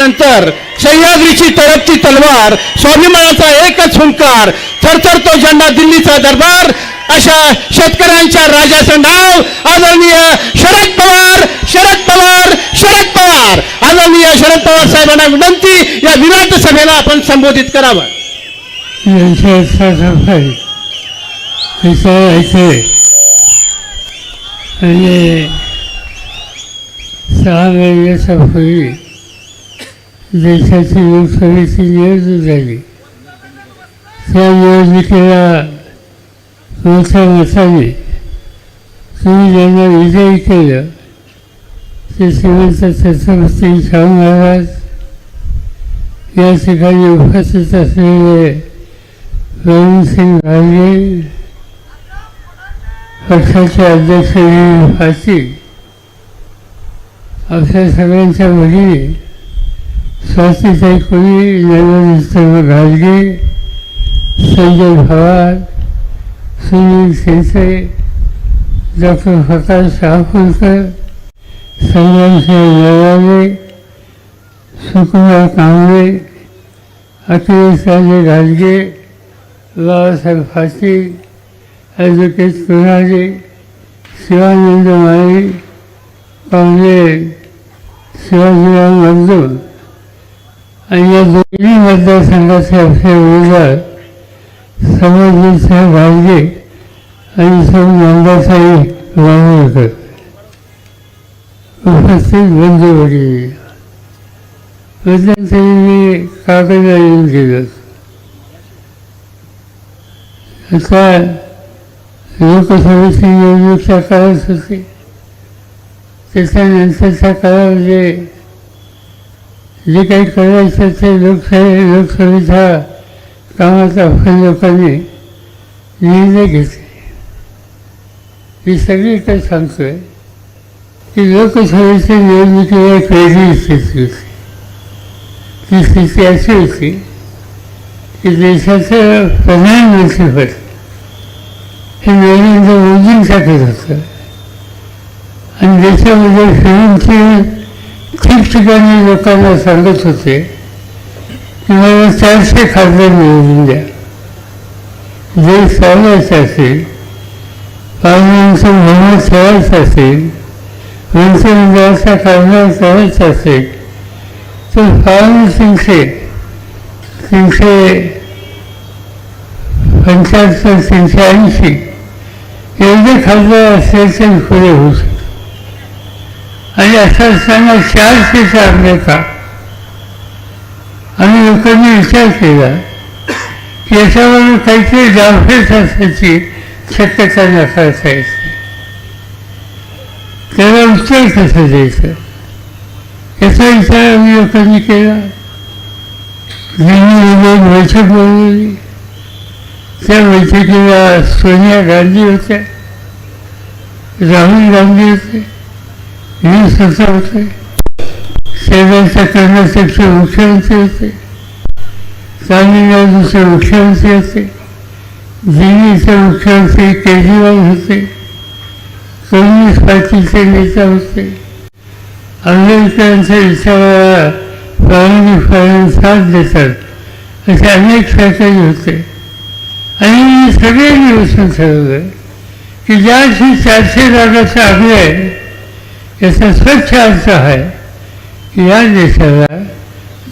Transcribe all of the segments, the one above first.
नंतर सह्याद्रीची तळपती तलवार, स्वाभिमानाचा एकच हुंकार, थरथरतो झेंडा दिल्लीचा दरबार, अशा शेतकऱ्यांच्या राजाचं नाव आदरणीय शरद पवार. शरद पवार, शरद पवार. आदरणीय शरद पवार साहेबांना विनंती, या विराट सभेला आपण संबोधित करावं. आणि 6 महिन्यापूर्वी देशाची लोकसभेची निवडणूक झाली. त्या निवडणुकीला मोठ्या मताने तुम्ही ज्यांना विजयी केलं ते श्रीमंत छत्रपती शाहू महाराज या ठिकाणी उपस्थित असलेले प्रवीणसिंग राजे, पक्षाचे अध्यक्ष पाटील, आपल्या सगळ्यांच्या भगिनी स्वातीताई कोळी, नर्मदा घालगे, संजय पवार, सुनील शिंदे, डॉक्टर प्रकाश शहापूरकर, संग्रामसिंह नरवाले, सुकुमार कांबळे, अखिलेश राजे घालगे, बाबासाहेब पाटील, ॲडव्होकेट कुणाले, शिवानंद माळी, काँग्रेस शिवाजीराव मजदूर आणि या दोन्ही मतदारसंघाचे आपले उमेदवार समोरसिंह घालगे आणि सौ नंदाताई वावळकर उपस्थित बंधू भगिनी. मध्यंतरी मी कागद येऊन गेलो. आता लोकसभेची निवडणूकच्या काळात होते. त्याच्यानंतरच्या काळामध्ये जे काही करायचं ते लोकसभेच्या कामाचा आपण लोकांनी निर्णय घेतले. मी सगळीकडे सांगतोय की लोकसभेच्या निवडणुकीला एक वेगळी स्थिती होती. ती स्थिती अशी होती की देशाचं प्रधानमंत्रीपद हे नरेंद्र मोदींच्याकडे होतं आणि देशामध्ये फिरून ठिकठिकाणी लोकांना सांगत होते की मला 400 खासदार निवडून द्या. देश चालवायचं असेल, पार्लमेंटचं बहुमत ठेवायचं असेल, मंत्रिमंडळाचा कारभार करायचा असेल तर फार 375 380 एवढे खासदार असले तरी पुढे होऊ शकते. आणि असं असताना 400 आणले का? आणि लोकांनी विचार केला की याच्यावर काहीतरी डावपेच असण्याची शक्यता नाकारता येते. त्याला उत्तर कसं द्यायचं याचा विचार आम्ही लोकांनी केला. एक बैठक बोलवली. त्या बैठकीला सोनिया गांधी होत्या, राहुल गांधी होते, मी स्वतः होते, शेजारच्या कर्नाटकचे मुख्यमंत्री होते, तामिळनाडूचे मुख्यमंत्री होते, दिल्लीचे मुख्यमंत्री केजरीवाल होते, कम्युनिस्ट पार्टीचे नेता होते, आंबेडकरांच्या विचाराला प्रामाणिकपणे साथ देतात असे अनेक सहकारी होते. आणि सगळ्यांनी बसून ठरवलं की ज्या 400 जागाचा आग्रह आहे याचा स्वच्छ अर्थ आहे की या देशाला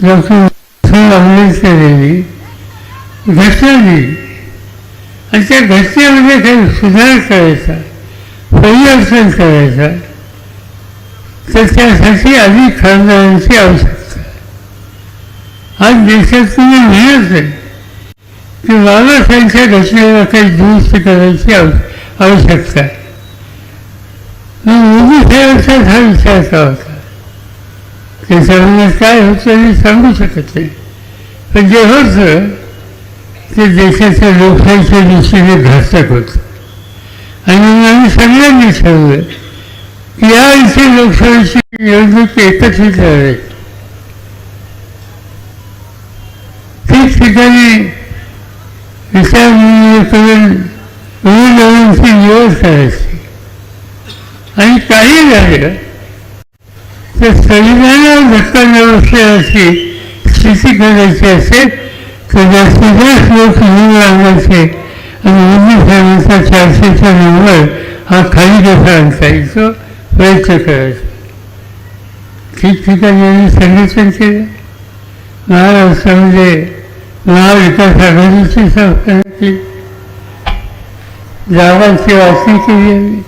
डॉक्टर आंबेडकर यांनी घटना दिली आणि त्या घटनेमध्ये काही सुधार करायचा, परिवर्तन करायचा, तर त्यासाठी अधिक खासदारांची आवश्यकता. आज देशात तुम्ही मिळत नाही की बाबासाहेबांच्या घटनेला काही दुरुस्त करायची आवश्यकता आहे. मोदी साहेबांचा हा विचार का होता? त्याच्यामध्ये काय होतं हे सांगू शकत नाही. पण जे होतं ते देशाच्या लोकशाहीच्या दृष्टीने घातक होतं. आणि आम्ही सगळ्यांनी ठरवलं की या इथे लोकशाहीची निवडणूक एकत्रित आहे. ठिकठिकाणी विचारविनिमय करून उमेदवारांची निवड करायची. आणि काही झालं तर संविधानावर धक्का न बसण्याची स्थिती करायची असेल तर जास्तीत जास्त लोक निवडून आणायचे आणि मोदी साहेबांचा 400चा नंबर हा खाली कसा आणता येईल तो प्रयत्न करायचा. ठिकठिकाणी संघटन केलं. महाराष्ट्रामध्ये महाविकास आघाडीची स्थापना केली. जागांची वाटणी केली आम्ही.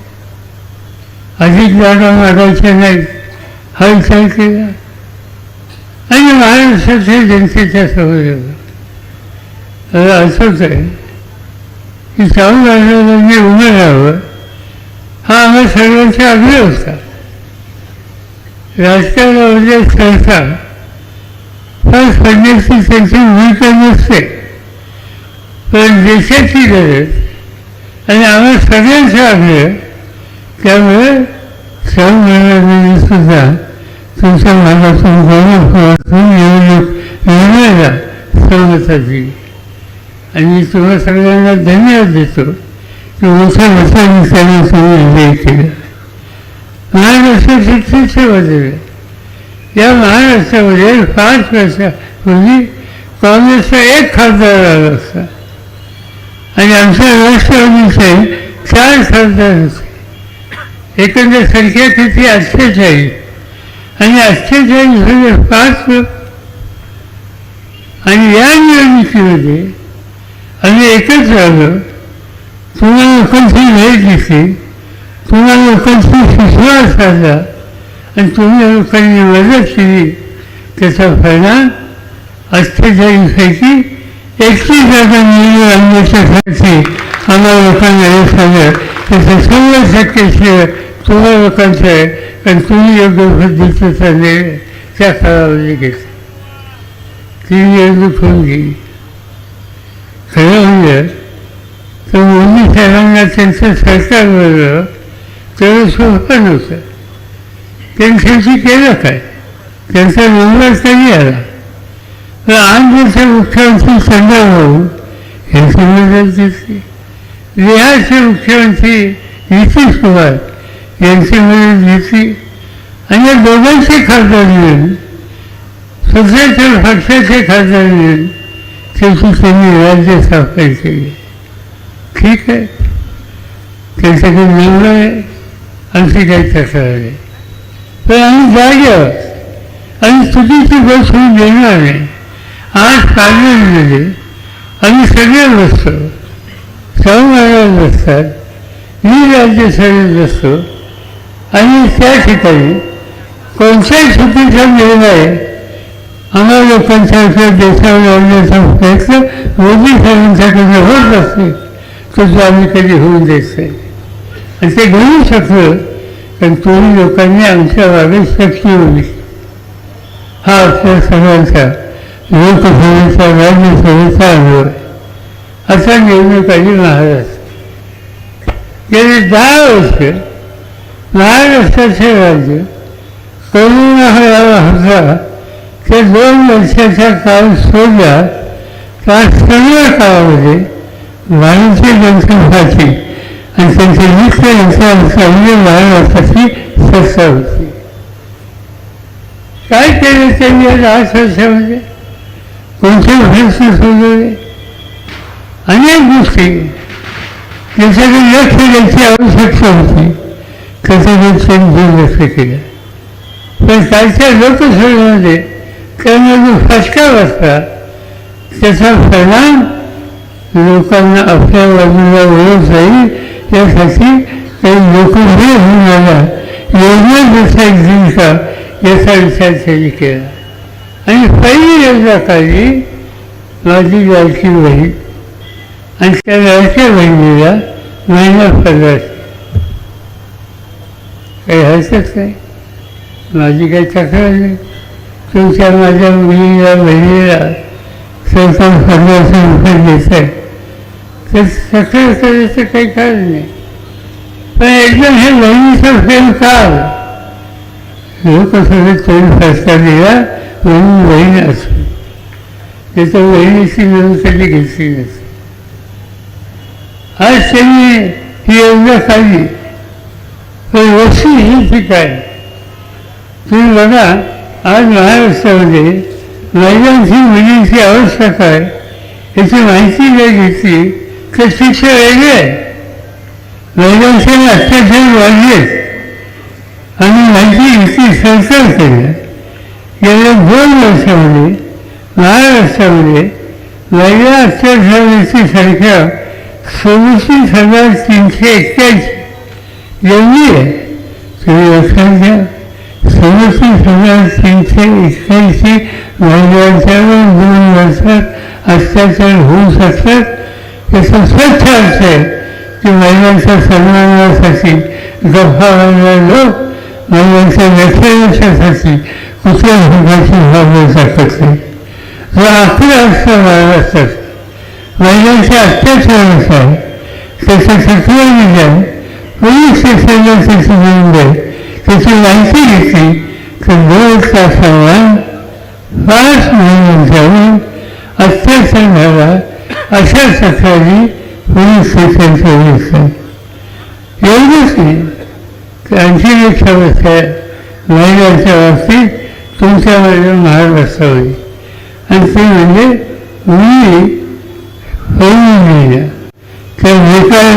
अधिक जागा मागायच्या नाहीत हा विचार केला आणि महाराष्ट्राच्या जनतेच्या समोर असंच आहे की शाहू महाराजांनी उभं राहावं हा आम्हा सर्वांचा आग्रह होता. राजकारणामध्ये सहसा फार करण्याची त्यांची भूमिका नसते, पण देशाची गरज आणि आम्हा सगळ्यांचा आग्रह, त्यामुळे शाहू महाराजांनी सुद्धा तुमच्या भागातून गौरवपूर्वक निवडणूक लढवायला सहमती दिली आणि मी तुम्हा सगळ्यांना धन्यवाद देतो की मोठ्या मतांनी त्यांना तुम्ही विजयी केलं. महाराष्ट्राची चित्र बदललं. या महाराष्ट्रामध्ये 5 वर्षापूर्वी काँग्रेसचा 1 खासदार आला असता आणि आमच्या राष्ट्रवादीचे 4 खासदार होते. एकंदर संख्या किती 48 आणि 48 5 आणि या निवडणुकीमध्ये आम्ही एकत्र आलो. तुम्हाला लोकांची भेट दिसली, तुम्हाला लोकांची विश्वास आला आणि तुम्ही लोकांनी मदत केली. त्याचा परिणाम 48पैकी 31 जागा निवडून आणण्याच्यासाठी आम्हाला लोकांना यश आलं. त्याचं 100% श्रेय तुम्हा लोकांचं आहे, कारण तुम्ही योग्य पद्धतीचा निर्णय त्या काळामध्ये घेतला. ती निवडणूक होऊन गेली. खरं म्हणजे तर मोदी साहेबांना त्यांचं सरकार बनवलं तेवढं सोपं नव्हतं. त्यांच्याशी केलं काय, त्यांचा नंबर कधी आला. तर आंध्रचे मुख्यमंत्री चंद्रबाबू यांची मदत घेतली. बिहारचे मुख्यमंत्री नितीश कुमार यांची मदत घेतली आणि या दोघांचे खासदार मिळून स्वतःच्या पक्षाचे खासदार मिळून त्याची त्यांनी राज्य स्थापना केली. ठीक आहे, त्यांच्याकडे नंबर आहे, आमची काही तक्रार नाही, पण आम्ही जागे आहोत आणि चुकीची गोष्ट होऊन देणार नाही. आज पार्लमेंटमध्ये आम्ही सगळे बसतो. शाहू महाराज बसतात, मी राज्यसभेत बसतो आणि त्या ठिकाणी कोणत्याही चुकीचा निर्णय आम्हाला लोकांच्या देशावर आणण्याचा प्रयत्न मोदी साहेबांच्याकडे होत असते तो आम्ही कधी होऊन देत नाही. आणि ते घडू शकलं कारण तुम्ही लोकांनी आमच्या मागे शक्ती होती. हा आपल्या सगळ्यांचा लोकसभेचा राज्यसभेचा अनुभव आहे. असा निवडणूक आली महाराष्ट्र. गेली 10 वर्ष महाराष्ट्राचे राज्य कोरोना होता त्या 2 वर्षाचा काळ सोडला त्या सगळ्या काळामध्ये भारतीय जनता पार्टी आणि त्यांचे मुख्य यंत्रांच्या महाराष्ट्राची सत्ता होती. काय केलं त्यांनी या 10 वर्षामध्ये, कोणते प्रश्न सोडवले, अनेक गोष्टी त्याच्याकडे लक्ष द्यायची आवश्यकता होती, त्याच्याकडे त्यांनी दुर्लक्ष केलं. पण कालच्या लोकसभेमध्ये त्यांना जो फटका बसला त्याचा परिणाम लोकांना आपल्या बाजूला वळत जाईल यासाठी काही लोकप्रिय होणारा योजना जसा येईल का याचा विचार त्यांनी केला. आणि पहिली योजना काढली माझी लाडकी बहीण आणि त्या लाडक्या बहिणीला महिना 1500. काही हरकत नाही, माझी काही तक्रार नाही. तुमच्या माझ्या मुलीला बहिणीला सरकार 1500 रुपये देत आहे तर तक्रार करायचं काही कारण नाही. पण एकदम हे बहिणीचा प्रेम का आलं, लोकसभेत तरी फैसला दिला म्हणून बहीण असून त्याचं बहिणीची नोंद कधी घेतली नसते. आज त्यांनी ही योजना काढली पण वस्तू ही ठिकाण तुम्ही बघा आज महाराष्ट्रामध्ये महिलांची मुलींची अवस्था काय याची माहिती जर घेतली तर शिक्षा वेगळी आहे. महिलांचे अत्याचार वाढलेत आणि माहिती इतकी सरकार केल्या. गेल्या 2 वर्षामध्ये महाराष्ट्रामध्ये महिला अत्याचाराची संख्या 36,381 एवढी आहे. तुम्ही लक्षात घ्या, 36,381 महिलांच्यावर 2 वर्षात अत्याचार होऊ शकतात. याचा स्वच्छ अर्थ आहे की महिलांच्या सन्मानासाठी गप्पा लोक महिलांच्या रक्षणासाठी कुठल्याच प्रकारची भावना शकत नाही. जो आकडा असतो महाराष्ट्रात महिलांच्या अत्याचारानुसार त्याचं तत्वज्ञान पोलीस स्टेशनला त्याची नोंद त्याची माहिती घेतली तर 2 तासावर 5 महिन्यांच्यावर अत्याचार झाला अशा तक्रारी पोलीस स्टेशनच्या दिसतात. एवढंच नाही तर आणखी एक समस्या महिलांच्या बाबतीत तुमच्यामध्ये महाराष्ट्रामध्ये आणि ते म्हणजे मुली होऊन गेल्या तर लोकां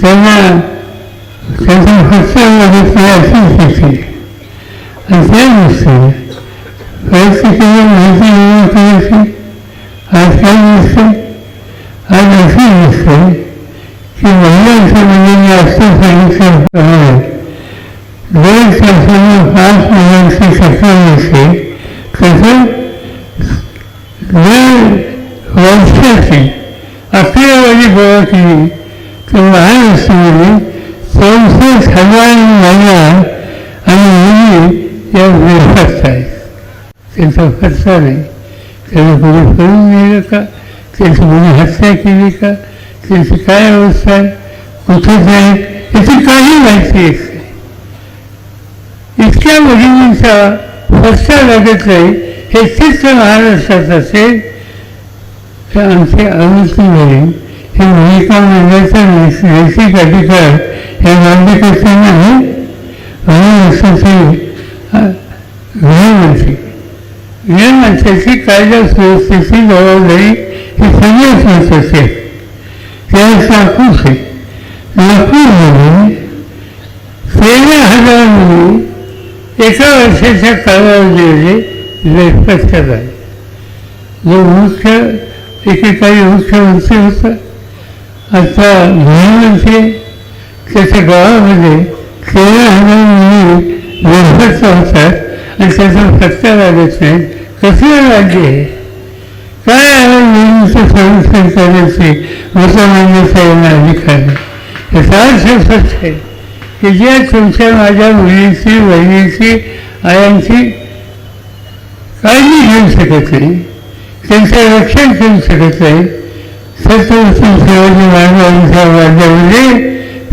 त्यांना त्यांचा फक्त मदत अशी शिकली आणि त्या दिसते परिस्थितीला माहिती मिळून करायची. आज काय दिसते, आज असे दिसते की महिलांच्या मुलींनी असं सांगितल्याप्रमाणे 2 तासांना 5 महिन्यांची तक्रार असते. तसं दर वर्षाची आकडेवारी गोळा केली तर महाराष्ट्रामध्ये 64,000 महिला आणि मुली या बेफक्त आहेत. त्यांचा खर्चा नाही. त्यांना कोणी करून गेलं का, त्यांची कोणी हत्या केली का, त्यांची काय अवस्था आहे, कुठे जाईल याची काही माहिती येत नाही. इतक्या मुलींचा फरसा लागत नाही. हे चित्र महाराष्ट्रात असेल तर आमचे अवतीवरील हे भूमिका मंडळाचा नैतिक अधिकार या नागरिकांना आहे. महाराष्ट्राचे गृहमंत्र्याची कायदा सुव्यवस्थेची जबाबदारी ही सगळ्याच महत्त्वाची आहे. त्याला नागपूर आहे. नागपूरमध्ये 13,000 मुली एका वर्षाच्या कालावधीमध्ये बेपत्ता झाले. जो एकेकाळी मुख्यमंत्री होता आता गृहमंत्री त्याच्या गावामध्ये 13,000 मुली बेपत्ता होतात आणि त्याचा पत्ता लागत नाही. कसलं राज्य आहे काय आहे? मुलींचं संरक्षण करण्याची मतमान्यता येणं अधिकार नाही. याचा अर्थ स्वच्छ आहे की ज्या तुमच्या माझ्या मुलीची बहिणीची आयांची काळजी घेऊ शकत नाही, त्यांचं रक्षण करू शकत नाही, छत्रपती शिवाजी महाराजांच्या राज्यामध्ये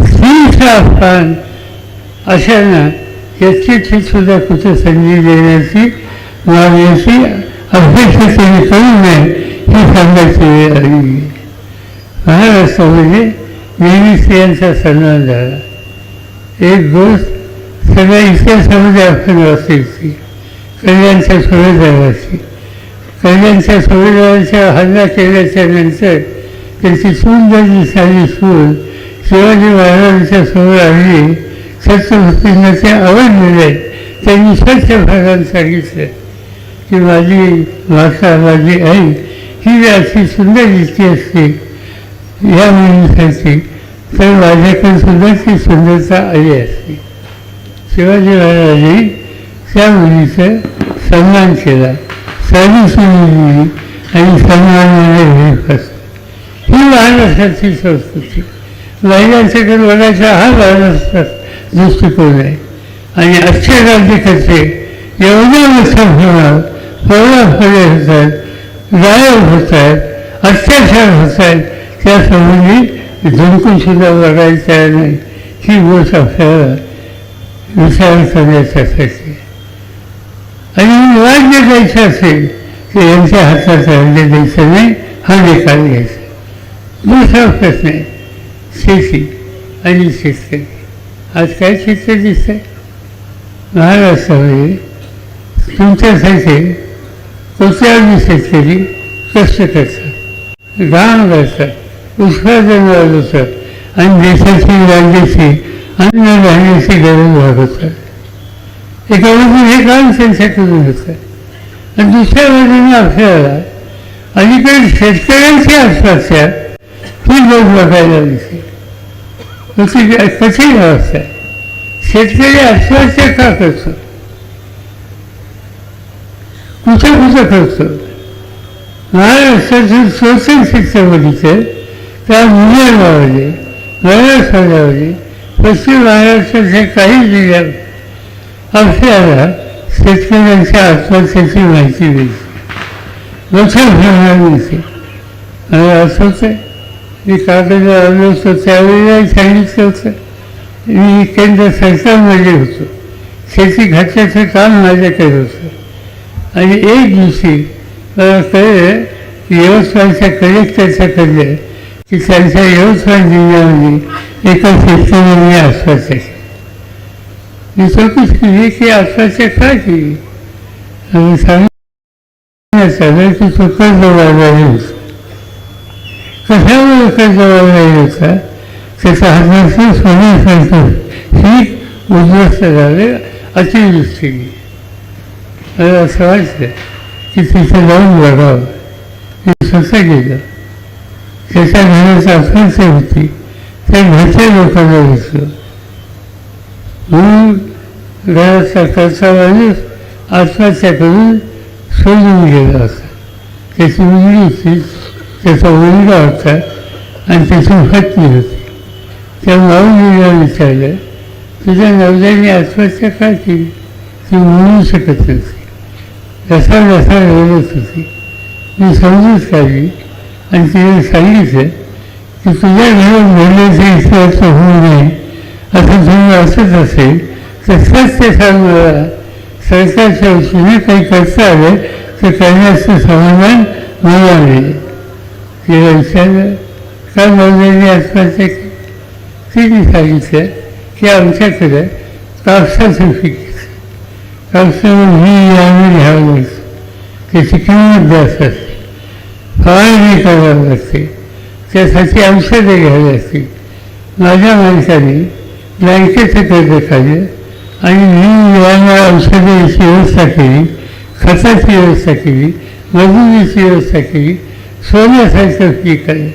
स्त्रीचा अपमान अशांना याची सुद्धा कुठे संधी देण्याची मागण्याची अपेक्षा त्यांनी करू नये ही सांगायची वेळ आली. महाराष्ट्रामध्ये नेहमी स्त्रियांचा सन्मान झाला. एक गोष्ट सगळ्या इतिहासामध्ये आपण वाचली. कल्याणच्या सुभेदाराच्या हल्ला केल्याच्या नंतर त्याची सुंदर दिसणारी सून शिवाजी महाराजांच्या समोर आली. छत्रपतींना ते आवडलेले. त्यांनी स्वच्छ भागात सांगितलं की माझी माता माझी आई ही अशी सुंदर दिसती असते या मुलीसाठी तर माझ्याकडे सुद्धा ती सुंदरता आली असते. शिवाजी महाराजांनी त्या मुलीचा सन्मान केला, साधी सोनी दिली आणि सन्मानाने भेट असतो. ही महाराष्ट्राची संस्कृती. महिलांच्याकडे बघायचा हा महाराष्ट्रात दृष्टिकोन आहे. आणि आजचे राज्यकर्ते एवढ्या मोठ्या प्रमाणात फोडाफोडी होतात, गायब होत आहेत, अत्याचार होत आहेत, त्यासंबंधी धुमकूनसुद्धा बघायला तयार नाही. ही गोष्ट आपल्याला विचार करण्यासाठी आणि राज्य द्यायचं असेल की यांच्या हातात राज्य द्यायचं नाही, हा निकाल घ्यायचा. दुसरा प्रश्न आहे शेती आणि शेतकरी. आज काय चित्र दिसत आहे? महाराष्ट्रामध्ये तुमच्यासारखे कोट्यावधी शेतकरी कष्ट करतात, घाम करतात, उत्पादन वाढवतात आणि देशाची राज्याची अन्न धान्याची गरज भागवतात. एका बाजूने हे काम त्यांच्याकडून होतं आणि दुसऱ्या बाजूने आपल्याला अलीकडे शेतकऱ्यांची आत्महत्या ही लोक बघायला दिसते. कठीण अवस्था आहे. शेतकरी आत्महत्या का करतो, कुठं करतो? महाराष्ट्रातील स्वतंत्र चित्रपटीचं त्या मुंबईमध्ये मराठवाड्यामध्ये पश्चिम महाराष्ट्राच्या काही जिल्ह्यात आपल्याला शेतकऱ्यांच्या आत्महत्येची माहिती मिळते, मोठ्या प्रमाणात मिळते. मला आठवतं आहे मी कागद आलो होतो त्यावेळेला सांगितलं होतं, मी केंद्र सरकारमध्ये होतो, शेती खात्याचं काम माझ्याकडे होतं आणि एक दिवशी मला कळलं की यवतमाळच्या कलेक्टरच्या कळलं की त्यांच्या यवतमाळ जिल्ह्यामध्ये एका शेतकऱ्याने आत्महत्या केली. मी चौकशी केली की आत्महत्या का केली. आणि सांगितलं आलं की तो कर्जबाजारी होता. कशामुळे कर्जबाजारी होता? त्याचा हाताची सोन्यासारखं ही उद्ध्वस्त झाले, अतिवृष्टी. मला असं वाटलं की तिथे जाऊन बघावं. मी स्वतः गेलं. त्याच्या घरात आत्महत्या होती, त्या घरच्या लोकांना दिसलं. म्हणून घराचा करता माणूस आत्महत्या करून सोडून गेला होता. त्याची मुलगी होती, त्याचा मुलगा होता आणि त्याची पत्नी होती. त्या माऊलीला विचारलं, तुझ्या नवऱ्याने आत्महत्या का केली? ती म्हणू शकत नव्हती, जसा रडत होती. मी समजूत काढली आणि तिने सांगितलं की तुझ्या घरात बोलण्याचा इतिहास होऊ नये असं तुम्ही वाचत असेल तर सत्य सांग, मला सरकारच्या वतीने काही करता आलं तर करण्याचं समाधान मला मिळेल. तिला विचारलं का नवऱ्याने आत्महत्या केली? तिने सांगितलं की आमच्याकडं कापसाचं पीक येतं, कापसावर ही याने घ्यावं लागतं, त्याची किंमत जास्त असते, फवारणी करावी लागते, त्यासाठी औषधं घ्यावी लागतील. माझ्या माणसाने बँकेचं कर्ज काढलं आणि मी याला औषधाची व्यवस्था केली, खताची व्यवस्था केली, मजुरीची व्यवस्था केली, सोन्यासारखं पीक आलं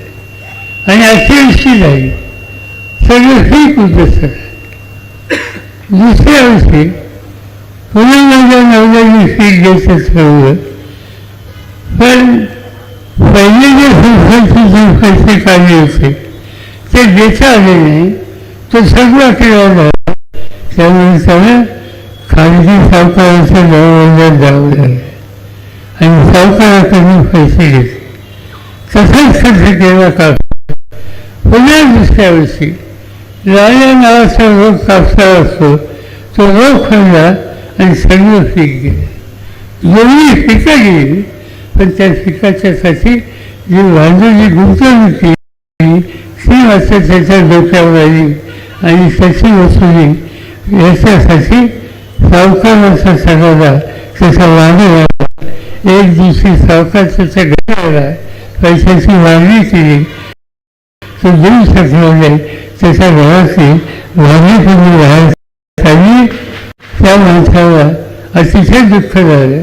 आणि अतिवृष्टी झाली, सगळं पीक उद्ध्वस्त झालं. दुसऱ्या वर्षी पुन्हा माझ्या नवऱ्याने पीक घ्यायचं ठरवलं, पण पहिले जे फुलफलचे पैसे काढले होते ते देता आले नाही, तो सगळा केला झाला. त्यामुळे त्याला खाजगी सावकाराच्या दरवाज्यात जावं लागलं आणि सावकाराकडून पैसे घेतले. तसाच खर्च केला कापसा. पुन्हा दुसऱ्या वर्षी लाल्या नावाचा रोग कापसाला असतो, तो रोग फळला आणि सगळं पीक गेलं. दोन्ही पिकं गेली, पण त्या पिकाच्यासाठी जी भांडवली गुंतवणूक केली ती मात्र त्याच्या डोक्यावर आली आणि त्याची वसुली याच्यासाठी सावकाराचा सगळा त्याचा वाढ झाला. एक दिवशी सावकार त्याच्या घराला पैशाची मागणी केली, तो देऊ शकला नाही. त्याच्या घराची मागणी करून राहण्यासाठी त्या माणसाला अतिशय दुःख झालं.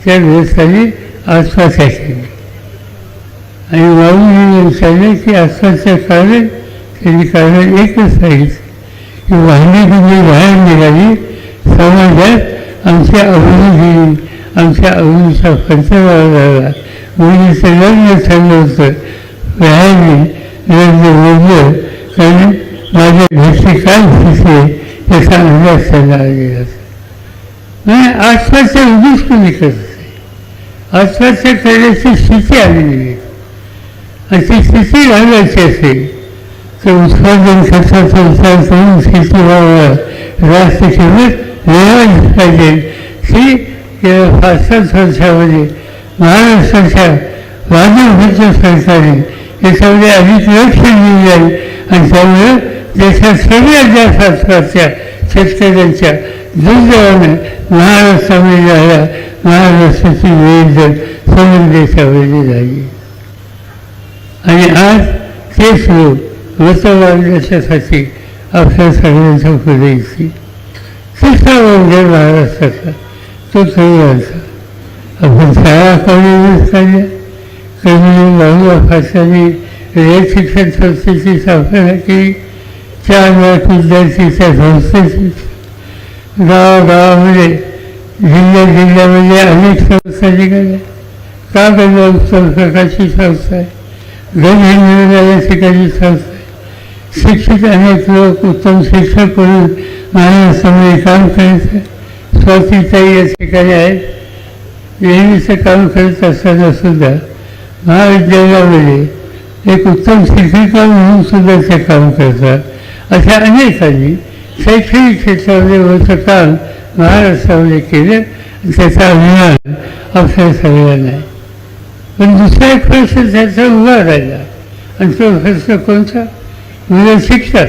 त्या गृहस्थांनी आत्महत्या केली आणि माऊलीने विचारले की आत्महत्या कारण? त्यांनी कारण एकच सांगितलं की वाहिनी तुम्ही बाहेर निघाली, समाजात आमच्या अवधी गेली, आमच्या अवधीचा फंचवाळा झाला, मुलीचं लग्न ठरलं होतं, बाहेरने लग्न बोललं कारण माझ्या घरची काय स्थिती याचा अंदाज त्यांना आलेला. म्हणजे आत्महत्या उगीच कोणी करत नाही, आत्महत्या करण्याची स्थिती आलेली आहे. आणि ती स्थिती घालायची असेल तर उत्पादन खर्चाचा विचार करून शेतीमालाला रास्त किंमत मिळालीच पाहिजे. ही गेल्या 5-7 वर्षामध्ये महाराष्ट्राच्या भाजपच्या सरकारने याच्यामध्ये अधिक लक्ष दिले जाईल आणि त्यामुळे देशात सगळ्यात जास्त आत्महत्या शेतकऱ्यांच्या दुर्दैवानं महाराष्ट्रामध्ये झाला, महाराष्ट्राची वेळ जर समोर देशामध्ये झाली. आणि आज तेच लोक मत वाढण्याच्यासाठी आपल्या सगळ्यांच्या पुढे येतील. तिसरा वर्ग महाराष्ट्राचा तो तरुणांचा. आपण शाळा कॉलेजेस काढल्या, कधी बाबा फासाने रयत शिक्षण संस्थेची स्थापना केली, 4 लाख विद्यार्थीच्या संस्थेची. गावागावामध्ये जिल्ह्यामध्ये अनेक संस्था निघाल्या. का करणार उत्तम प्रकारची संस्था आहे, गणहिंद्र या ठिकाणी संस्था आहे. शिक्षित अनेक लोक उत्तम शिक्षक म्हणून महाराष्ट्रामध्ये काम करत आहे. स्वातीताई या ठिकाणी आहेत, नेहमीचं काम करत असताना सुद्धा महाविद्यालयामध्ये एक उत्तम शिक्षिका म्हणून सुद्धा ते काम करतात. अशा अनेकांनी शैक्षणिक क्षेत्रामध्ये मोठं काम महाराष्ट्रामध्ये केलं. त्याचा अभिमान आपल्या सगळ्यांना आहे. पण दुसरा एक प्रश्न त्याचा उभा राहिला, आणि तो प्रश्न कोणता? मुलं शिकतात,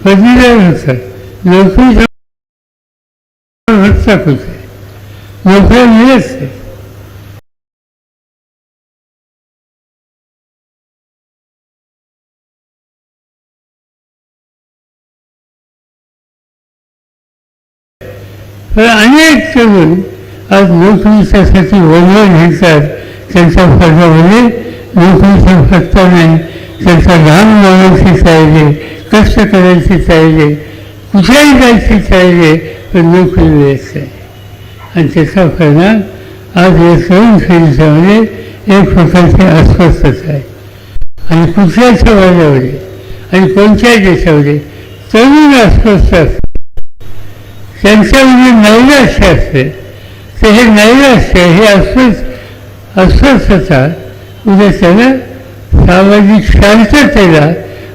पदवीधर होतात, नोकरीचा भत्ता कुठे, नोकऱ्या मिळत नाही. पण अनेक तरुण आज नोकरीच्यासाठी वळवळ घेतात. त्यांच्या पदामध्ये नोकरीचा भत्ता नाही, त्यांचा घाम लावायची चालले, कष्ट करायची चालले, कुठेही जायची चालले, पण नोकरी मिळत नाही. आणि त्याचा परिणाम आज या तरुण खेळीच्यामध्ये एक प्रकारची अस्वस्थता आहे. आणि कुठल्या समाजामध्ये आणि कोणत्या देशामध्ये तरुण अस्वस्थ असतात, त्यांच्यामध्ये नैराश्य असते. तर हे नैराश्य, हे अस्वस्थता उद्या त्याला सामाजिक शांततेला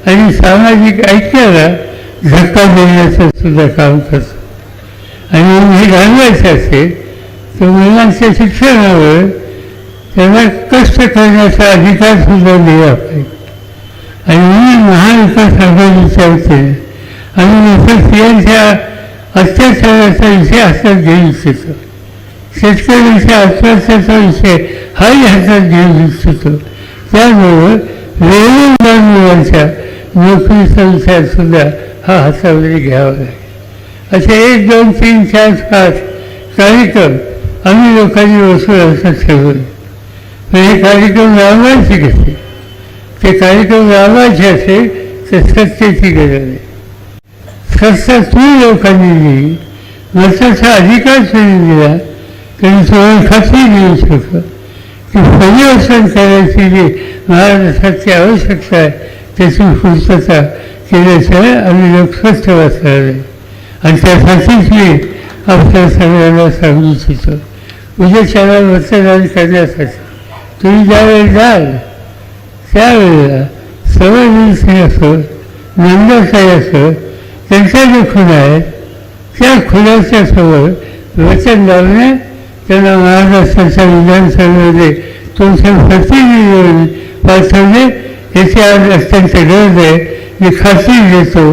आणि सामाजिक ऐक्याला धक्का देण्याचं सुद्धा काम करतो. आणि हे घालवायचं असेल तर मुलांच्या शिक्षणावर त्यांना कष्ट करण्याचा अधिकार सुद्धा दिला पाहिजे. आणि म्हणून महाविकास आघाडीच्या वतीने आम्ही स्त्रियांच्या अत्याचाराचा विषय हातात घेऊ इच्छितो. शेतकऱ्यांच्या आत्महत्याचा विषय हाही हातात घेऊ इच्छितो. त्याबरोबर बेरोजगार मुलांच्या नोकरीचा विचार सुद्धा हा हातामध्ये घ्यावा लागेल. असे 1, 2, 3, 4, 5 कार्यक्रम आम्ही लोकांनी बसून असं ठरवले. पण हे कार्यक्रम राबवायचे कसे? ते कार्यक्रम राबवायचे असेल तर सत्तेची गरज आहे. सत्ता तुम्ही लोकांनी दिली, मताचा अधिकार तुम्ही दिला, तरी तुम्हाला खात्री देऊ शकतो की परिवर्तन करायची जी महाराष्ट्राची आवश्यकता आहे त्याची पूर्तता केल्याशिवाय आम्ही लोक स्वस्थ बसणार नाही. आणि त्यासाठीच मी आपल्या सगळ्यांना सांगू इच्छितो, उद्याच्याला मतदान करण्यासाठी तुम्ही ज्यावेळी जाल त्यावेळेला समरवीर सिंग असो, नंदाताई असो, त्यांच्या जे खुणा आहेत त्या खुणाच्या समोर वचन लावणे, त्यांना महाराष्ट्राच्या विधानसभेमध्ये तुमच्या प्रतिनिधी पाठवणे याची आज अत्यंत गरज आहे. मी खात्री देतो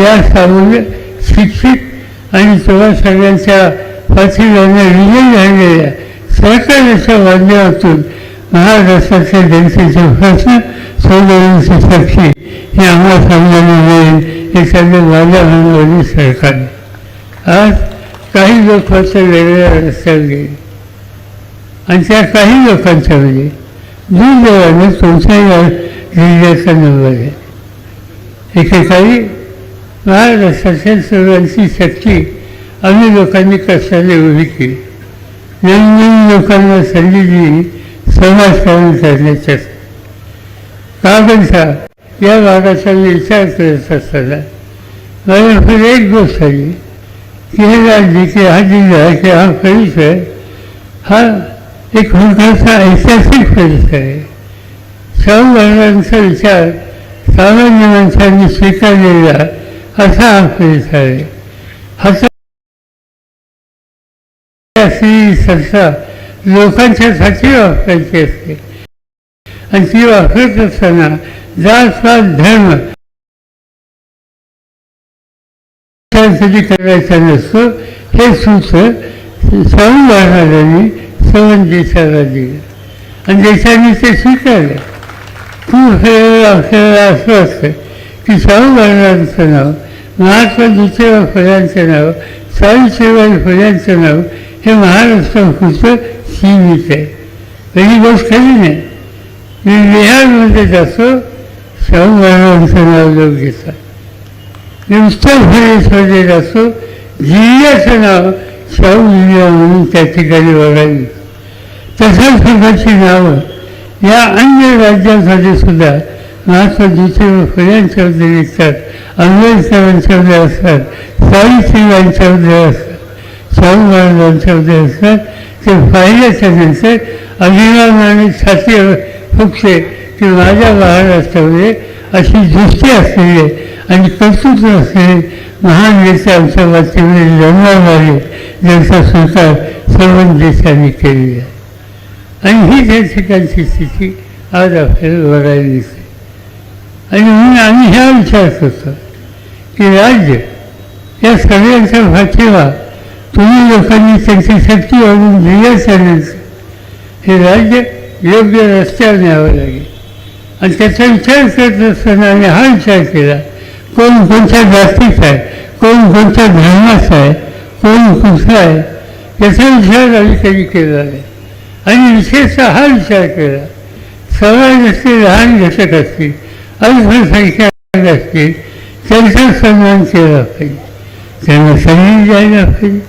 या सामूहिक शिक्षित आणि तुम्हा सगळ्यांच्या पाठीमागे विजयी झालेल्या सहकार्याच्या माध्यमातून महाराष्ट्राच्या जनतेचे प्रश्न सोडवण्याची शक्ती ही आम्हाला समजायला मिळेल. हे सगळं माझ्या मनावरील सरकार. आज काही लोक मात्र वेगवेगळ्या रस्त्यावर गेले आणि त्या काही लोकांच्यामध्ये दुर्दैवाने तुमच्या जिल्ह्याचा नंबर आहे. एकेकाळी महाराष्ट्राच्या सर्वांची शक्ती आम्ही लोकांनी कष्टाने उभी केली. नवीन लोकांना संधी दिली समाजकारण करण्याच्या. कागदचा या भागाचा विचार करत असताना माझ्याकडे एक गोष्ट आली की हे राज्य की हा जिल्हा की हा परिसर हा एक प्रकारचा ऐतिहासिक परिसर आहे. शाहू महाराजांचा विचार सामान्य माणसांनी स्वीकारलेला असा हा परिसर आहे. हा संस्था लोकांच्यासाठी वापरायची असते आणि ती वापरत असताना जात-पात धर्म करायचा नसतो. हे सूत्र संविधानाने सर्व देशाला दिलं आणि देशाने ते स्वीकारलं. खूप आपल्याला असं असतं की संविधानाचं नाव, महात्मा ज्योतिबा फुल्यांचं नाव, सावित्रीबाई फुल्यांचं नाव हे महाराष्ट्रापुरतं सीमित आहे. पहिली गोष्ट खरी नाही. मी बिहारमध्ये जातो, संविधानाचं नाव लोक घेतात. मी उत्तर प्रदेशमध्ये जातो, जिल्ह्याचं नाव शाहू जिल्हा म्हणून त्या ठिकाणी बघावी. तशाच प्रकारची नावं या अन्य राज्यांमध्ये सुद्धा महात्मा ज्योतिबा फुल्यांच्याबद्दल निघतात, आंबेडकरांच्याबद्दल असतात, सावित्रीबाईंच्याबद्दल असतात, शाहू महाराजांच्याबद्दल असतात. ते पाहिल्याच्या नंतर अभिमानाने छाती फुगते की माझ्या महाराष्ट्रामध्ये अशी दृष्टी असलेले आणि कर्तृत्व असलेले महान नेते आमच्या मातीमध्ये जन्माला आले, ज्यांचा स्वीकार सर्व देशांनी केलेला आहे. आणि ही त्या ठिकाणची स्थिती आज आपल्याला बघायला दिसते. आणि म्हणून आम्ही ह्या विचार करतो की राज्य या सगळ्यांचा पाठिंबा तुम्ही लोकांनी त्यांची शक्ती वाढवून दिल्याच्यानंतर हे राज्य योग्य रस्त्यावर न्यावं लागेल. आणि त्याचा विचार करत असताना आम्ही हा विचार केला, कोण कोणत्या जातीचा आहे, कोण कोणत्या धर्माचा आहे, कोण कुठला आहे, याचा विचार आम्ही कधी केला नाही. आणि विशेषतः हा विचार केला, समाजाचे लहान घटक असतील, अल्पसंख्याक असतील, त्यांचा सन्मान केला पाहिजे, त्यांना संधी द्यायला पाहिजे.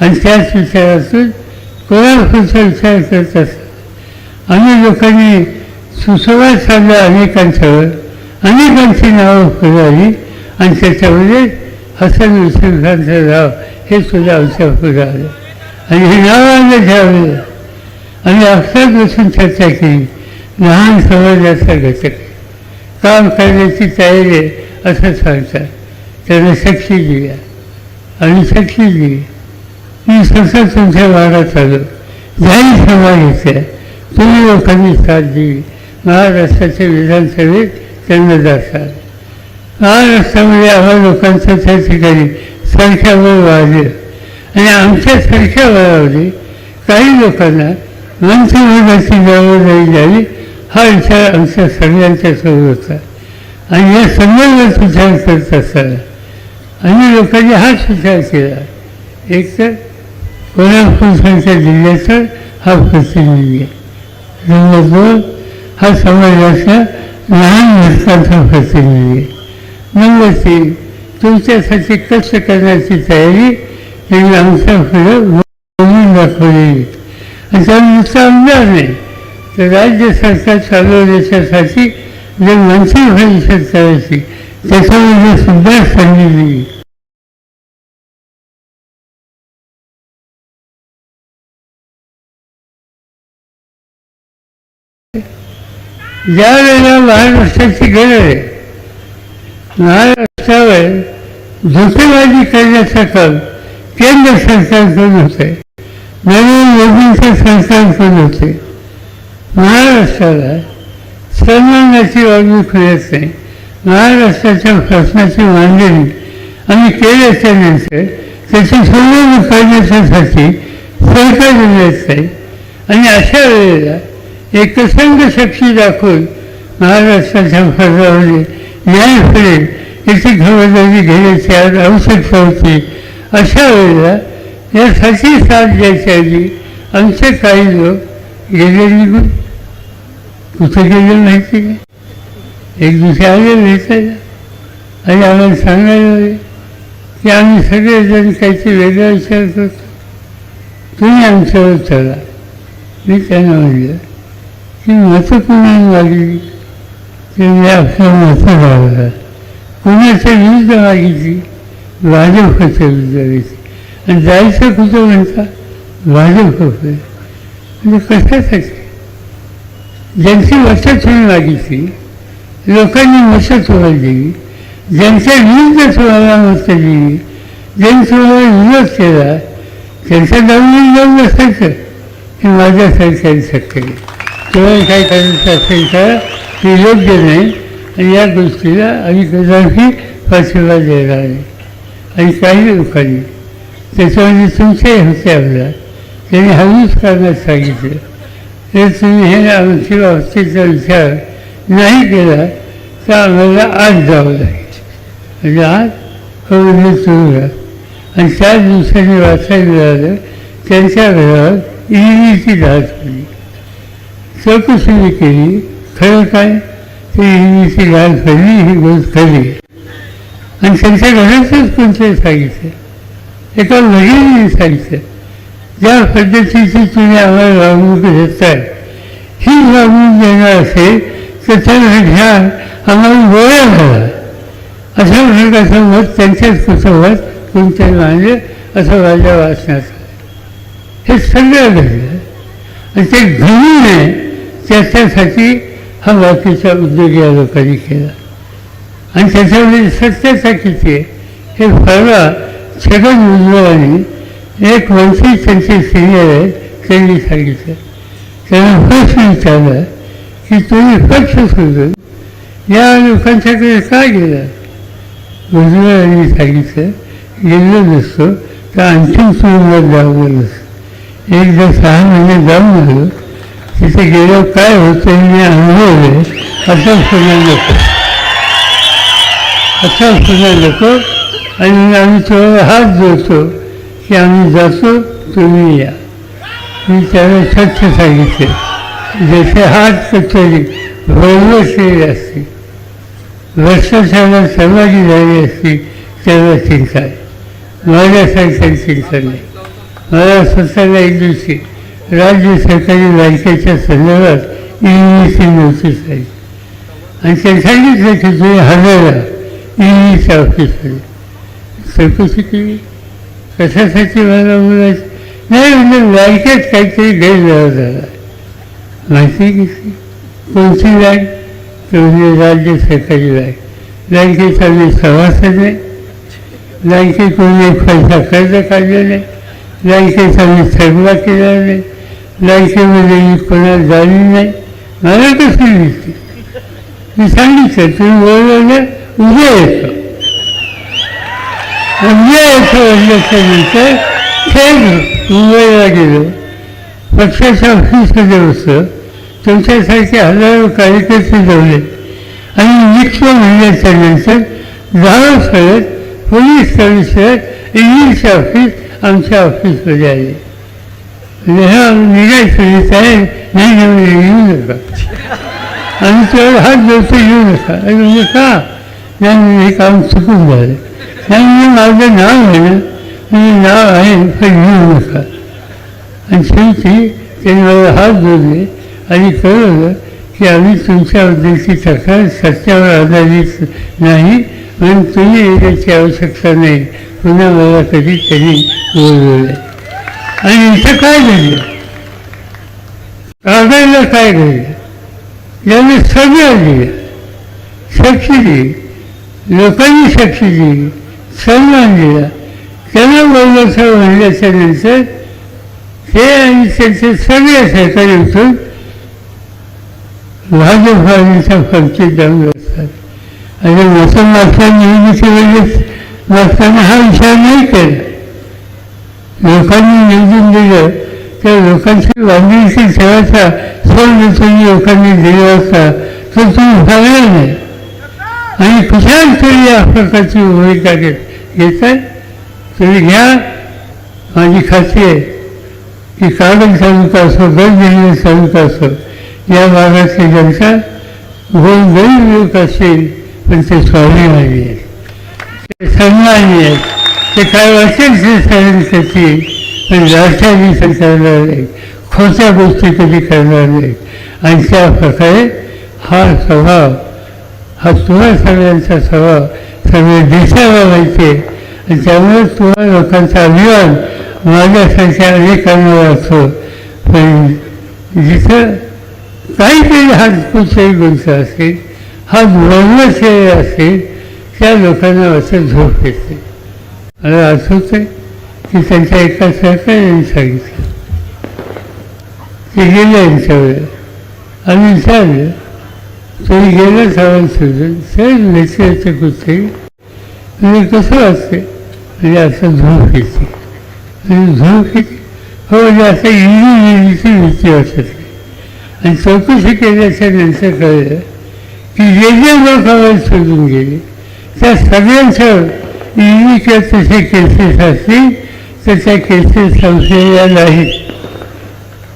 आणि त्याच विचारातून कोल्हापूरचा विचार करत असतात आम्ही लोकांनी सुसंवाद साधला अनेकांच्यावर, अनेकांची नावं पुरवली आणि त्याच्यामध्ये हसन युसूफ खानचं नाव हे सुद्धा आमच्या पुढे आलं. आणि हे नाव आलं त्यावेळेला आम्ही अक्षर बसून चर्चा केली. लहान समाजाचा घटक काम करण्याची तयारी आहे असं सांगतात, त्यांना शक्ती दिल्या आणि शक्ती दिली. मी स्वतः तुमच्या भागात आलो, जाहीर सभा घेतल्या, तुम्ही लोकांनी साथ दिली. महाराष्ट्राच्या विधानसभेत त्यांना जातात. महाराष्ट्रामध्ये आम्हा लोकांचं त्या ठिकाणी संख्याबळ वाढलं आणि आमच्या संख्याबळामध्ये काही लोकांना मंत्रिमंडळाची जबाबदारी द्यावी हा विचार आमच्या सगळ्यांच्या सोबत होता. आणि या संदर्भात विचार करत असताना आम्ही लोकांनी हाच विचार केला, एक तर कोल्हापूरसारख्या जिल्ह्याचा हा प्रतिनिधी आहे, नंबर 2 हा समाजाचा लहान घटकांचा प्रतिनिधी आहे, नंबर 3 तुमच्यासाठी कष्ट करण्याची तयारी त्यांनी आमच्या पुढे बोलून दाखवलेली. आणि त्यामुळे नुसतं आमदार नाही तर राज्य सरकार चालवण्याच्यासाठी जे मंत्री परिषद करायची त्याच्यामध्ये सुद्धा संधी दिली. ज्या वेळेला महाराष्ट्राची गरज आहे, महाराष्ट्रावर धोकेबाजी करण्याचं काम केंद्र सरकारकडून होते, नरेंद्र मोदींच्या सरकारकडून होते. महाराष्ट्राला सन्मानाची वागणूक मिळत नाही. महाराष्ट्राच्या प्रश्नाची मांडणी आम्ही केल्याच्यानंतर त्याची सोडवणूक करण्यासाठी सरकार मिळत नाही. आणि अशा वेळेला एकसंघ शक्ती दाखवून महाराष्ट्राच्या फरकामध्ये न्याय मिळेल याची खबरदारी घेण्याची आज आवश्यकता होती. अशा वेळेला यासाठी साथ द्यायच्या आधी आमचे काही लोक गेले निघून कुठे गेले माहिती नाही. एक दिवशी आले भेटायला आणि आम्हाला सांगायला हवे की आम्ही सगळेजण काहीतरी वेगळा विचार करतो, तुम्ही आमच्यावर चला. मी त्यांना म्हणलं की मतं कोणाला मागितली, त्यांनी आपलं मतं मागलं. कोणाच्या विरुद्ध मागितली, भाजपच्या विरुद्ध मागितली. आणि जायचं कुठं म्हणता, भाजप होतं. म्हणजे कशासाठी ज्यांची मतं तुम्ही मागितली, लोकांनी मतं तुम्हाला दिली, ज्यांच्या विरुद्ध तुम्हाला मतं दिली, ज्यांनी तुम्हाला विरोध केला त्यांच्या दावणी जाऊन बसायचं हे माझ्या सरकारी शक्य नाही. तुम्हाला काय करायचं असेल का हे योग्य नाही. आणि या गोष्टीला आम्ही कदापि पाठिंबा देणार नाही. आणि काही लोकांनी त्याच्यामध्ये तुमच्याही होते आपला त्यांनी हळूच करण्यास सांगितलं तर तुम्ही हे आमची बाबतीचा विचार नाही केला तर आम्हाला आज जावं लागेल म्हणजे आज करून चोरला आणि 4 दिवसांनी वाचायला मिळालं त्यांच्या घरावर ईडीची धाड पडली चौकशी केली खरं काय ते ईडीची धाड पडली ही गोष्ट खरी आणि त्यांच्या घरातच कोणतंही सांगितलं एका वडिलांनी सांगितलं ज्या पद्धतीची तुम्ही आम्हाला वागणूक देताय ही वागणूक देणार असेल तर त्यांना घ्या आम्हाला गोळ्या घाला अशा प्रकारचं मत त्यांच्याच कुटुंबात कोणत्याही मानले असं माझ्या वाचनात हे सगळं घडलं आणि ते घडू नये त्याच्यासाठी हा बाकीचा उद्योग या लोकांनी केला आणि त्याच्यामध्ये सत्यता किती आहे हे परवा छगन भुजबळांनी एक मंत्री त्यांचे सिनियर आहे त्यांनी सांगितलं त्यांना प्रश्न विचारला की तुम्ही पक्ष सोडून या लोकांच्याकडे का गेला भुजबळांनी सांगितलं गेलो नसतो तर अंतिम सुरुवात जावं नसतं एकदा 6 महिने जाऊन आलो तिथे गेल्यावर काय होतं मी अनुभवले असं पुन्हा नको आणि आम्ही थोडा हात जोडतो की आम्ही जातो तुम्ही या मी त्याला स्वच्छ सांगितले जसे हात कचोरी वळवसलेली असते भ्रष्टाचाराला सहभागी झाली असती त्याला चिंता आहे माझ्यासारख्या चिंता नाही मला स्वतःला एक दिवशी राज्य सरकारी बँकेच्या संदर्भात ईडीची नोटीस आली आणि ते सांगितलं की तुम्ही हजर ईडीच्या ऑफिसमध्ये चौकशी केली कशासाठी मला बोलायचं नाही म्हणजे बँकेत काहीतरी गैरव्यवहार झाला माहिती घेतली कोणती बँक तर म्हणजे राज्य सरकारी बँक बँकेचा मी सभासद आहे बँकेकडून एक पैसा कर्ज काढलेला नाही बँकेचा मी थकवा केलेला नाही बँकेमध्ये मी कोणाला झाली नाही मला कसं दिसते मी सांगितलं तुम्ही बोलवलं उद्या येतो म्हटल्याच्यानंतर थेट मुंबईला गेलो पक्षाच्या ऑफिसमध्ये बसलो तुमच्यासारखे हजारो कार्यकर्ते जमले आणि निघतो म्हणल्याच्या नंतर जावं करत पोलीस कमिशनर ईडीचे ऑफिस आमच्या ऑफिसमध्ये आले निघायचं तयार नाही येऊ नका आणि तेवढं हात जोडतो येऊ नका आणि म्हणजे का नाही हे काम चुकून झालं नाही म्हणजे माझं नाव आहे ना म्हणजे नाव आहे पण येऊ नका आणि शेवटी त्यांनी मला हात जोडले आणि कळवलं की आम्ही तुमच्याबद्दलची तक्रार सत्यावर आधारित नाही म्हणून तुम्ही येण्याची आवश्यकता नाही पुन्हा मला कधी त्यांनी बोलवलं आणि इथं काय घडलं कागदला काय घडलं याने सगळं दिलं साक्षी दिली लोकांनी साक्षी दिली सन्मान दिला त्यांना बोलण्याचं म्हणल्याच्या नंतर हे आणि त्यांचे सगळे सहकारी उठून भाजपाचा फलकीत जाऊन बसतात आणि मतं मागच्या निवडणुकीच्या वेळेस मागताना हा विचार नाही केला लोकांनी निवडून दिलं त्या लोकांची बांधिलकी ठेवायचा सर्व तुम्ही लोकांनी दिला असता तर तुम्ही भागला नाही आणि कुशाल तरी या प्रकारची भूमिका घेताय तुम्ही घ्या माझी खात्री आहे की कागद तालुका असो गडजिल्हा तालुका असो या भागातली जनता गोल गरीब लोक असेल पण ते स्वाभिमानी आहेत ते सन्मानी आहेत ते काय वाटेल ते सहन करतील पण राष्ट्राची करणार नाही खोट्या गोष्टी कधी करणार नाही आणि त्या प्रकारे हा स्वभाव हा तुम्हा सगळ्यांचा स्वभाव सगळ्या देशाला माहिती आहे आणि त्यामुळे तुम्हा लोकांचा अभिमान माझ्यासारख्या अनेकांना वाटतो पण जिथं काहीतरी हात कुठच्याही गोष्ट असेल हा धर्मशय असेल त्या लोकांना असं झोप येते मला आठवतं आहे की त्यांच्या एका सहकार्याने सांगितलं ते गेले यांच्यावर आम्ही विचारलं तुम्ही गेलं सावंत सोडून सहज भेटलं कुठेही म्हणजे कसं वाटते म्हणजे असं झोप येते झोप हो म्हणजे असं इडीची भीती वाटत नाही. आणि चौकशी केल्याच्या नंतर कळलं की जे जे लोक आम्हाला शोधून गेले त्या सगळ्यांचं ईडी किंवा तसे केसेस असतील तर त्या केसेस संशया नाहीत.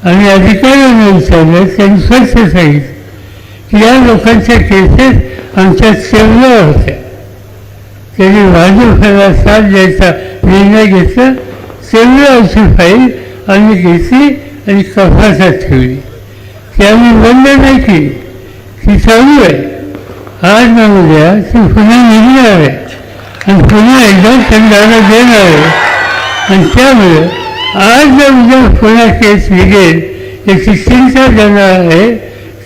आम्ही अधिकाऱ्यांना विचारलं, त्यांनी स्वच्छ सांगितलं की या लोकांच्या केसेस आमच्या सेवल्या होत्या. त्यांनी भाजपला साथ द्यायचा निर्णय घेतला. सेवल्याची फाईल आम्ही घेतली आणि कपाटात ठेवली. ती आम्ही बंद नाही केली, ती चालू आहे. आज ना उद्या ती पुन्हा निघणार आहे आणि पुन्हा एकदा त्यांना देणार आहे. आणि त्यामुळे आज ना उद्या पुन्हा केस निघेल याची चिंता ज्यांना आहे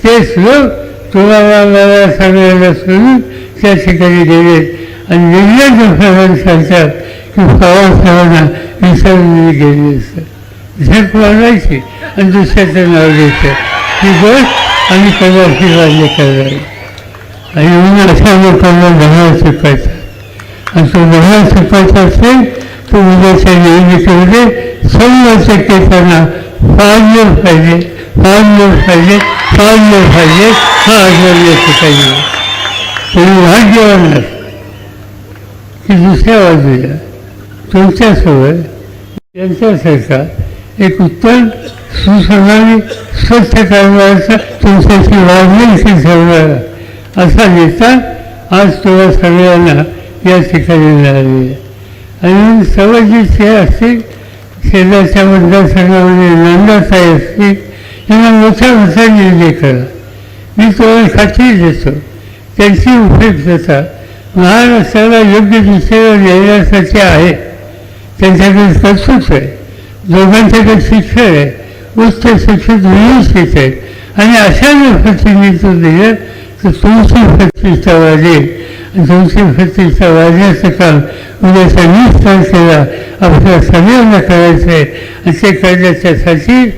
तेच लोक तुम्हाला मला सगळ्यांना सोडून त्या ठिकाणी गेलेत आणि निर्णय प्रमाण सांगतात की पवार साहेबांना विसरून गेले असतं. झक मारायची आणि दुसऱ्याचं नाव घ्यायचं ही गोष्ट आम्ही कदाचित मान्य करणार. आणि म्हणून अशा लोकांना धडा शिकवायचा. आणि तो धडा शिकवायचा असेल तर उद्याच्या निवडणुकीमध्ये 100% त्यांना पाडलं पाहिजे, पाडलं पाहिजे, पाडलं पाहिजे हा आग्रह या ठिकाणी. तुम्ही भाग्यवान आहात की दुसऱ्या बाजूला तुमच्यासोबत यांच्यासारखा एक उत्तम सुसंघाने स्वच्छ कारभाराचा तुमच्याशी वागणूक ठेवणारा असा नेता आज तुम्हा सगळ्यांना या ठिकाणी मिळालेला. आणि सवयीचे असतील शेजारच्या मतदारसंघामध्ये नांदाताई असतील यांना मोठा मोठा निर्णय करा. मी तुम्हाला खात्री देतो त्यांची उपयुक्तता महाराष्ट्राला योग्य दिशेला नेण्यासाठी आहे. त्यांच्याकडे कर्तृत्व आहे, दोघांच्याकडे शिक्षण आहे, उच्च शिक्षित व्यवस्थित आहेत. आणि अशा जर प्रतिनिधित्व दिलं तर तुमची प्रतिष्ठा वाढेल. तुमची प्रतिष्ठा वाढण्याचं काम उद्याच्या 20 तारखेला आपल्या सगळ्यांना करायचं आहे. आणि ते करण्याच्यासाठी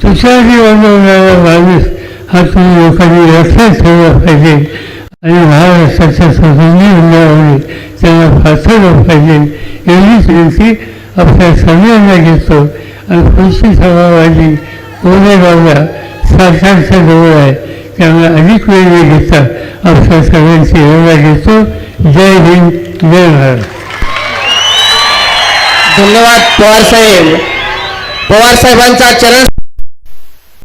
तुषारी बनवणारा माणूस हा तुम्ही लोकांनी लक्षात ठेवला पाहिजे. आणि महाराष्ट्राच्या स्वतंत्र मंडळाने त्यांना पाठवलं पाहिजे एवढीच विनंती आपल्या सगळ्यांना घेतो. आणि पुढची सभावादी कोरेगावला सरकारच्या जवळ आहे, त्यामुळे अधिक वेळ न घेता आपल्या सगळ्यांची योजना घेतो. जय हिंद, जय भारत. धन्यवाद पवार साहेब. पवार साहेबांचा चरण